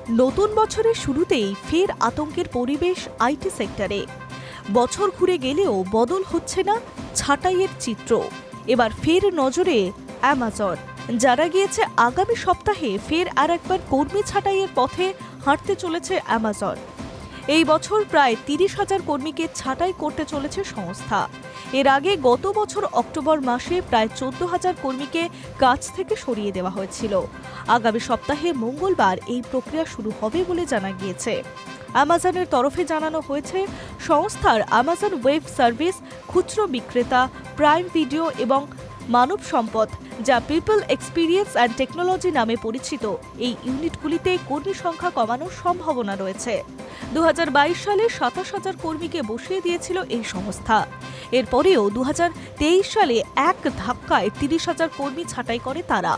নতুন বছরের শুরুতেই ফের আতঙ্কের পরিবেশ আইটি সেক্টরে। বছর ঘুরে গেলেও বদল হচ্ছে না ছাঁটাইয়ের চিত্র। এবার ফের নজরে অ্যামাজন। জানা গিয়েছে আগামী সপ্তাহে ফের আর একবার কর্মী ছাঁটাইয়ের পথে হাঁটতে চলেছে অ্যামাজন। এই বছর প্রায় ৩০,০০০ কর্মীকে ছাঁটাই করতে চলেছে সংস্থা। এর আগে গত বছর অক্টোবর মাসে প্রায় ১৪,০০০ কর্মীকে কাজ থেকে সরিয়ে দেওয়া হয়েছিল। আগামী সপ্তাহে মঙ্গলবার এই প্রক্রিয়া শুরু হবে বলে জানা গিয়েছে। অ্যামাজনের তরফে জানানো হয়েছে, সংস্থার অ্যামাজন ওয়েব সার্ভিস, খুচরো বিক্রেতা, প্রাইম ভিডিও এবং মানব সম্পদ, যা পিপল এক্সপিরিয়েন্স অ্যান্ড টেকনোলজি নামে পরিচিত, এই ইউনিটগুলিতে কর্মী সংখ্যা কমানোর সম্ভাবনা রয়েছে। ২০২২ সালে ২৭,০০০ কর্মীকে বসিয়ে দিয়েছিল এই সংস্থা। এরপরেও ২০২৩ সালে এক ধাক্কায় ৩০,০০০ কর্মী ছাঁটাই করে তারা।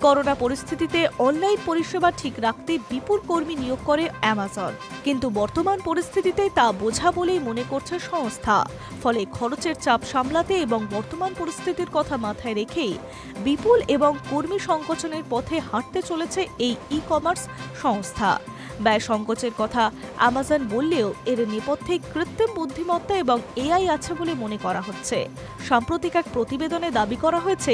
করোনা পরিস্থিতিতে অনলাইন পরিষেবা ঠিক রাখতে বিপুল কর্মী নিয়োগ করে অ্যামাজন, কিন্তু বর্তমান পরিস্থিতিতে তা বোঝা বলেই মনে করছে সংস্থা। ফলে খরচের চাপ সামলাতে এবং বর্তমান পরিস্থিতির কথা মাথায় রেখেই বিপুল এবং কর্মী সংকোচনের পথে হাঁটতে চলেছে এই ই কমার্স সংস্থা। ব্যয় সংকোচের কথা অ্যামাজন বললেও এর নেপথ্যে কৃত্রিম বুদ্ধিমত্তা এবং এআই আছে বলে মনে করা হচ্ছে। সাম্প্রতিক এক প্রতিবেদনে দাবি করা হয়েছে,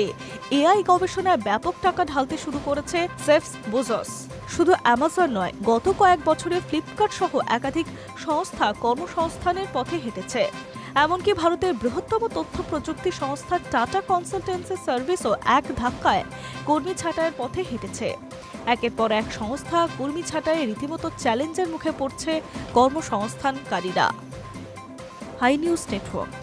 এআই গবেষণায় ব্যাপক টাকা ঢালতে শুরু করেছে জেফ বেজোস। শুধু অ্যামাজন নয়, গত কয়েক বছরে ফ্লিপকার্ট সহ একাধিক সংস্থা কর্মসংস্থানের পথে হেঁটেছে। এমনকি ভারতের বৃহত্তম তথ্য প্রযুক্তি সংস্থা টাটা কনসালটেন্সি সার্ভিসও এক ধাক্কায় কর্মী ছাঁটাইয়ের পথে হেঁটেছে। একের পর এক সংস্থা কর্মী ছাঁটাইয়ে রীতিমতো চ্যালেঞ্জের মুখে পড়ছে কর্মসংস্থানকারীরা। High news network.